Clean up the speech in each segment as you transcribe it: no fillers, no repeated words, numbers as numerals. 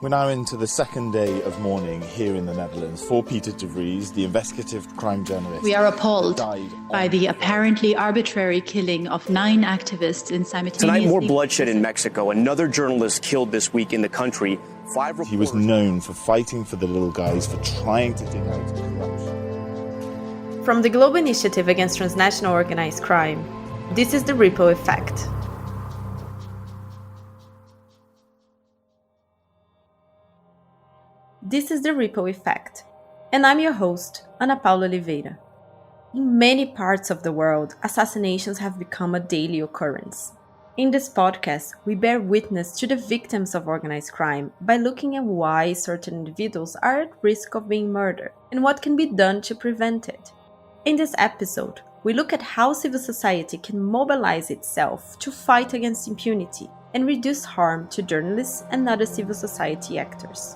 We're now into the second day of mourning here in the Netherlands for Peter de Vries, the investigative crime journalist. We are appalled by the apparently arbitrary killing of 9 activists in simultaneously... Tonight, more bloodshed in Mexico. Another journalist killed this week in the country. 5 reporters... He was known for fighting for the little guys, for trying to dig out corruption. From the Global Initiative Against Transnational Organized Crime, this is the Ripple Effect. This is the Ripple Effect, and I'm your host, Paula Oliveira. In many parts of the world, assassinations have become a daily occurrence. In this podcast, we bear witness to the victims of organized crime by looking at why certain individuals are at risk of being murdered and what can be done to prevent it. In this episode, we look at how civil society can mobilize itself to fight against impunity and reduce harm to journalists and other civil society actors.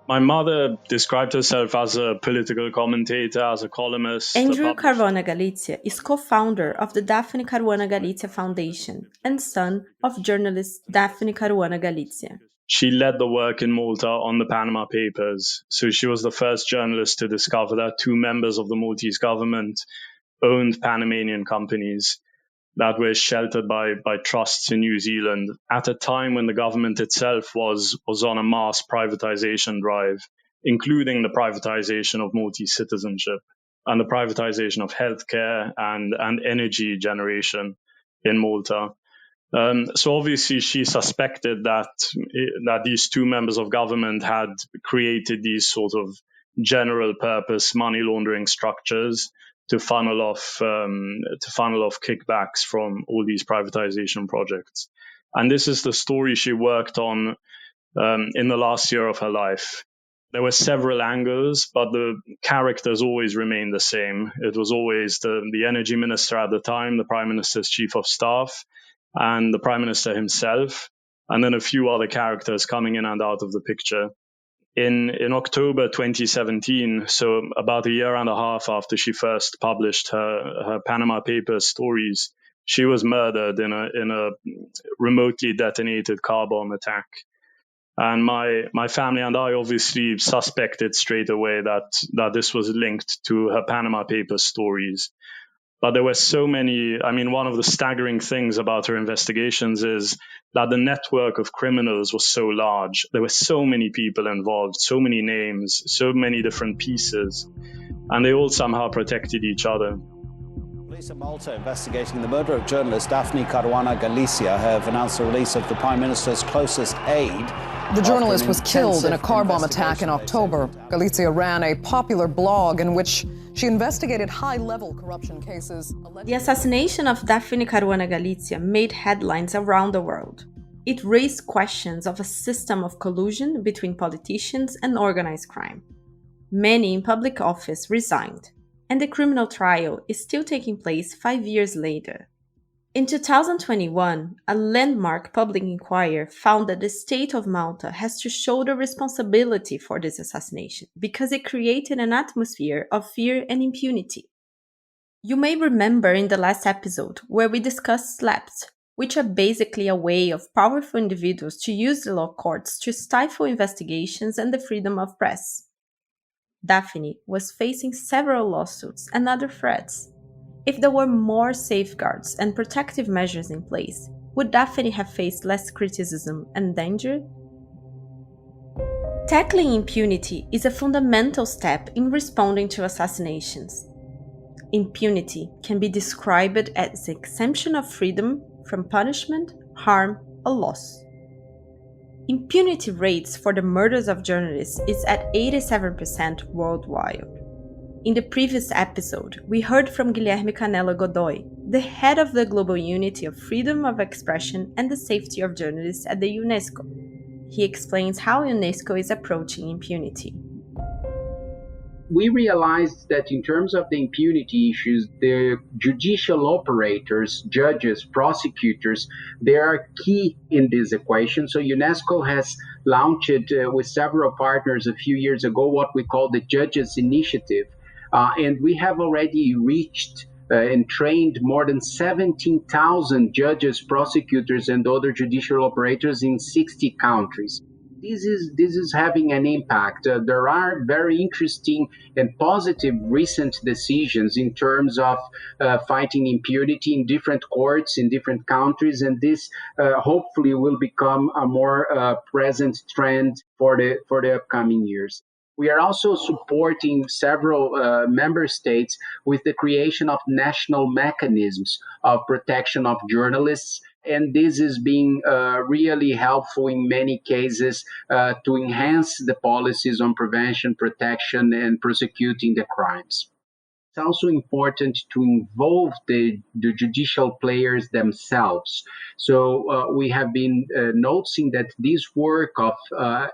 My mother described herself as a political commentator, as a columnist. Andrew Caruana Galizia is co-founder of the Daphne Caruana Galizia Foundation and son of journalist Daphne Caruana Galizia. She led the work in Malta on the Panama Papers. So she was the first journalist to discover that 2 members of the Maltese government owned Panamanian companies that were sheltered by trusts in New Zealand at a time when the government itself was on a mass privatization drive, including the privatization of Maltese citizenship and the privatization of healthcare and energy generation in Malta. So obviously she suspected that these 2 members of government had created these sort of general purpose money laundering structures to funnel off kickbacks from all these privatization projects. And this is the story she worked on in the last year of her life. There were several angles, but the characters always remained the same. It was always the energy minister at the time, the prime minister's chief of staff, and the prime minister himself, and then a few other characters coming in and out of the picture. In October 2017, so about a year and a half after she first published her Panama Papers stories, she was murdered in a remotely detonated car bomb attack. And my family and I obviously suspected straight away that this was linked to her Panama Papers stories. But there were so many. I mean, one of the staggering things about her investigations is that the network of criminals was so large. There were so many people involved, so many names, so many different pieces, and they all somehow protected each other. Police in Malta investigating the murder of journalist Daphne Caruana Galizia have announced the release of the Prime Minister's closest aide. The journalist was killed in a car bomb attack in October. Galizia ran a popular blog in which she investigated high-level corruption cases. The assassination of Daphne Caruana Galizia made headlines around the world. It raised questions of a system of collusion between politicians and organized crime. Many in public office resigned, and the criminal trial is still taking place 5 years later. In 2021, a landmark public inquiry found that the state of Malta has to shoulder responsibility for this assassination because it created an atmosphere of fear and impunity. You may remember in the last episode where we discussed slaps, which are basically a way of powerful individuals to use the law courts to stifle investigations and the freedom of press. Daphne was facing several lawsuits and other threats. If there were more safeguards and protective measures in place, would Daphne have faced less criticism and danger? Tackling impunity is a fundamental step in responding to assassinations. Impunity can be described as the exemption of freedom from punishment, harm, or loss. Impunity rates for the murders of journalists is at 87% worldwide. In the previous episode, we heard from Guilherme Canela Godoi, the head of the Global Unity of Freedom of Expression and the Safety of Journalists at the UNESCO. He explains how UNESCO is approaching impunity. We realized that in terms of the impunity issues, the judicial operators, judges, prosecutors, they are key in this equation. So UNESCO has launched with several partners a few years ago what we call the Judges Initiative. And we have already reached and trained more than 17,000 judges, prosecutors, and other judicial operators in 60 countries. This is having an impact. There are very interesting and positive recent decisions in terms of fighting impunity in different courts in different countries, and this hopefully will become a more present trend for the upcoming years. We are also supporting several member states with the creation of national mechanisms of protection of journalists. And this is being really helpful in many cases to enhance the policies on prevention, protection, and prosecuting the crimes. It's also important to involve the judicial players themselves. So we have been noticing that this work of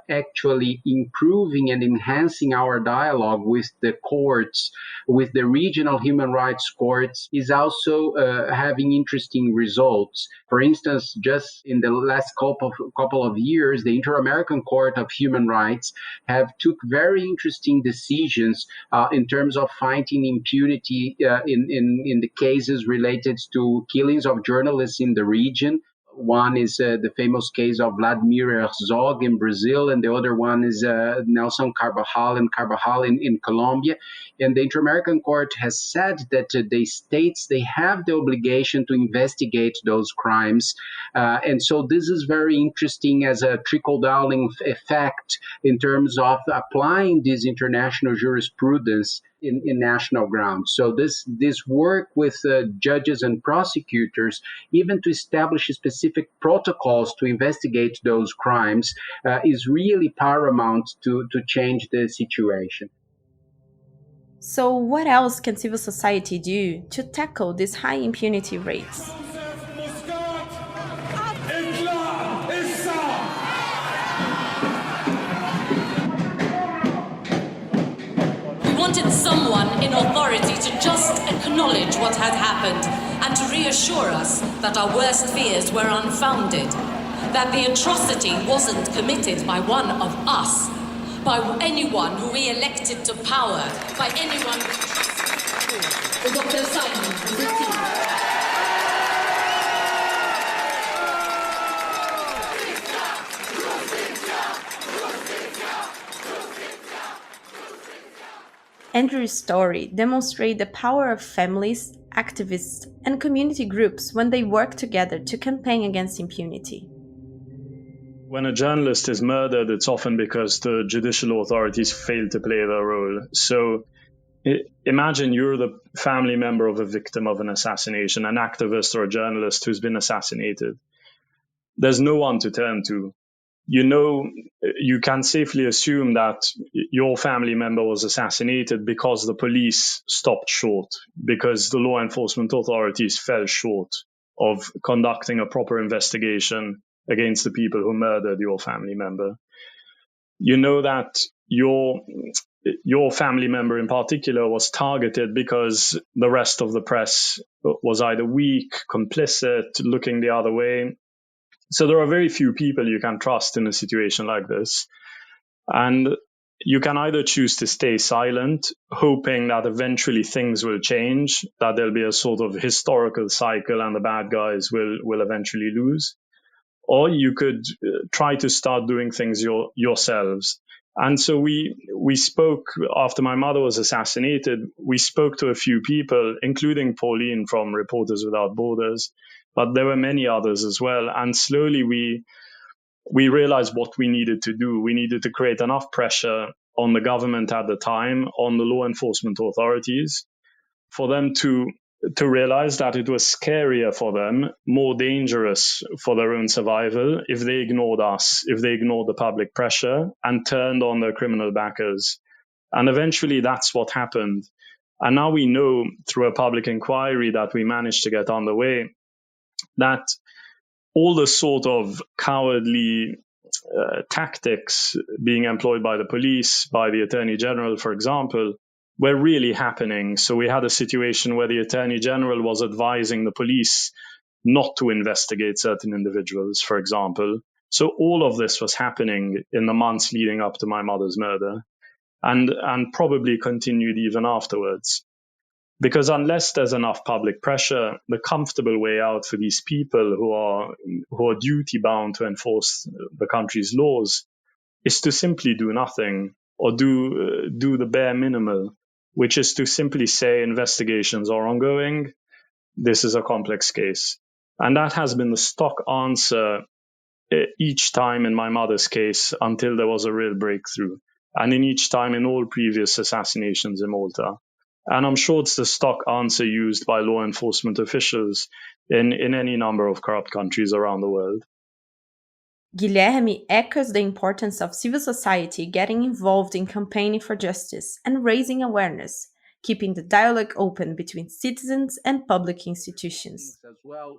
actually improving and enhancing our dialogue with the courts, with the regional human rights courts, is also having interesting results. For instance, just in the last couple of years, the Inter-American Court of Human Rights have took very interesting decisions in terms of fighting impunity in the cases related to killings of journalists in the region. One is the famous case of Vladimir Herzog in Brazil, and the other one is Nelson Carvajal in Colombia. And the Inter-American Court has said that the states, they have the obligation to investigate those crimes. And so this is very interesting as a trickle-down effect in terms of applying this international jurisprudence in national grounds. So this work with judges and prosecutors, even to establish specific protocols to investigate those crimes, is really paramount to change the situation. So what else can civil society do to tackle these high impunity rates? Wanted someone in authority to just acknowledge what had happened and to reassure us that our worst fears were unfounded, that the atrocity wasn't committed by one of us, by anyone who we elected to power, by anyone we trusted. Dr. Simon, Andrew's story demonstrates the power of families, activists, and community groups when they work together to campaign against impunity. When a journalist is murdered, it's often because the judicial authorities fail to play their role. So imagine you're the family member of a victim of an assassination, an activist or a journalist who's been assassinated. There's no one to turn to. You can safely assume that your family member was assassinated because the police stopped short, because the law enforcement authorities fell short of conducting a proper investigation against the people who murdered your family member. You know that your family member in particular was targeted because the rest of the press was either weak, complicit, looking the other way. So there are very few people you can trust in a situation like this. And you can either choose to stay silent, hoping that eventually things will change, that there'll be a sort of historical cycle and the bad guys will eventually lose. Or you could try to start doing things yourselves. And so we spoke, after my mother was assassinated, we spoke to a few people, including Pauline from Reporters Without Borders, but there were many others as well. And slowly we realized what we needed to do. We needed to create enough pressure on the government at the time, on the law enforcement authorities, for them to realize that it was scarier for them, more dangerous for their own survival, if they ignored us, if they ignored the public pressure and turned on their criminal backers. And eventually that's what happened. And now we know through a public inquiry that we managed to get underway that all the sort of cowardly tactics being employed by the police, by the Attorney General, for example, were really happening. So we had a situation where the Attorney General was advising the police not to investigate certain individuals, for example. So all of this was happening in the months leading up to my mother's murder, and probably continued even afterwards. Because unless there's enough public pressure, the comfortable way out for these people who are duty bound to enforce the country's laws is to simply do nothing, or do the bare minimal, which is to simply say investigations are ongoing. This is a complex case. And that has been the stock answer each time in my mother's case until there was a real breakthrough. And in each time in all previous assassinations in Malta. And I'm sure it's the stock answer used by law enforcement officials in any number of corrupt countries around the world. Guilherme echoes the importance of civil society getting involved in campaigning for justice and raising awareness, keeping the dialogue open between citizens and public institutions. As well,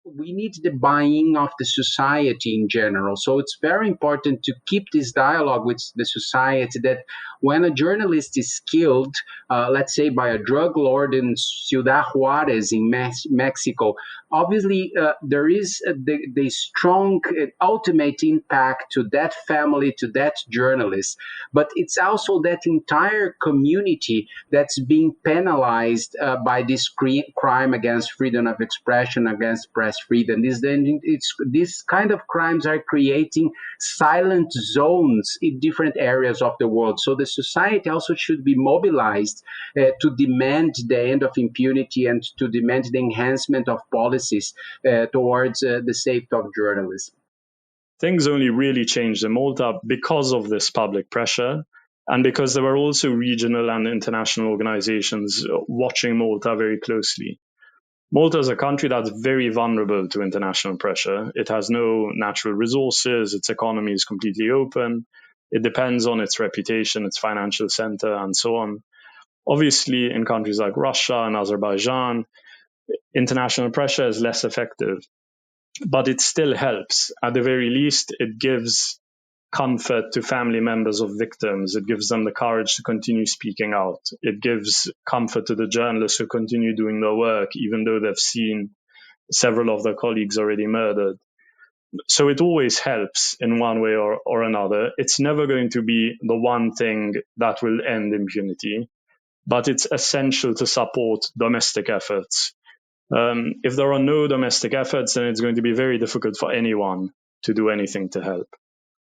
we need the buy-in of the society in general. So it's very important to keep this dialogue with the society, that when a journalist is killed, let's say by a drug lord in Ciudad Juarez in Mexico, obviously there is the strong ultimate impact to that family, to that journalist. But it's also that entire community that's being penalized by this crime against freedom of expression, against press freedom. These kind of crimes are creating silent zones in different areas of the world. So the society also should be mobilized to demand the end of impunity and to demand the enhancement of policies towards the safety of journalism. Things only really changed in Malta because of this public pressure, and because there were also regional and international organizations watching Malta very closely. Malta is a country that's very vulnerable to international pressure. It has no natural resources, its economy is completely open, it depends on its reputation, its financial center, and so on. Obviously, in countries like Russia and Azerbaijan, international pressure is less effective, but it still helps. At the very least, it gives comfort to family members of victims. It gives them the courage to continue speaking out. It gives comfort to the journalists who continue doing their work, even though they've seen several of their colleagues already murdered. So it always helps in one way or another. It's never going to be the one thing that will end impunity, but it's essential to support domestic efforts. If there are no domestic efforts, then it's going to be very difficult for anyone to do anything to help.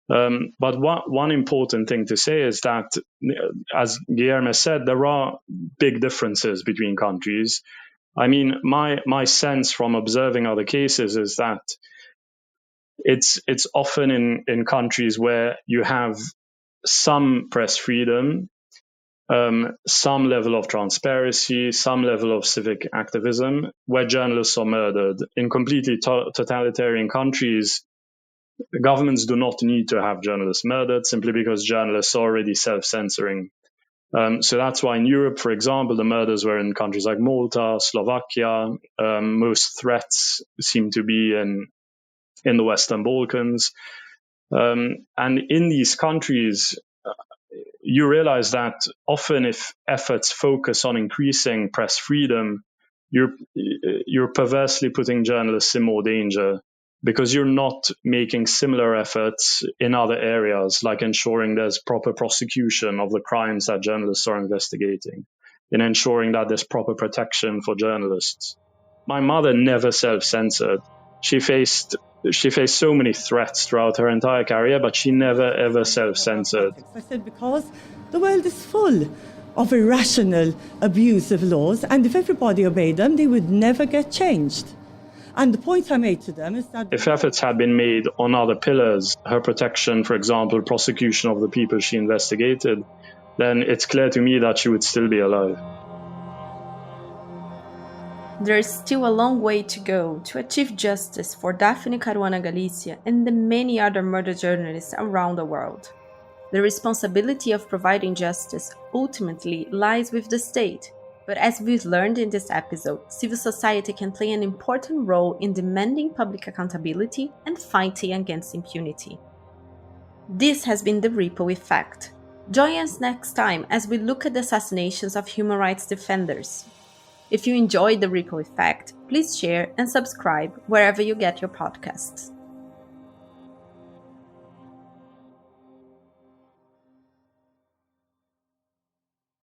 But one important thing to say is that, as Guilherme said, there are big differences between countries. I mean, my sense from observing other cases is that it's often in countries where you have some press freedom, some level of transparency, some level of civic activism, where journalists are murdered. In completely totalitarian countries, the governments do not need to have journalists murdered simply because journalists are already self-censoring. So that's why in Europe, for example, the murders were in countries like Malta, Slovakia. Most threats seem to be in the Western Balkans. And in these countries, you realize that often if efforts focus on increasing press freedom, you're perversely putting journalists in more danger, because you're not making similar efforts in other areas, like ensuring there's proper prosecution of the crimes that journalists are investigating, in ensuring that there's proper protection for journalists. My mother never self-censored. She faced so many threats throughout her entire career, but she never, ever self-censored. I said, because the world is full of irrational abuse of laws, and if everybody obeyed them, they would never get changed. And the point I made to them is that if efforts had been made on other pillars, her protection, for example, prosecution of the people she investigated, then it's clear to me that she would still be alive. There is still a long way to go to achieve justice for Daphne Caruana Galizia and the many other murder journalists around the world. The responsibility of providing justice ultimately lies with the state. But as we've learned in this episode, civil society can play an important role in demanding public accountability and fighting against impunity. This has been The Ripple Effect. Join us next time as we look at the assassinations of human rights defenders. If you enjoyed The Ripple Effect, please share and subscribe wherever you get your podcasts.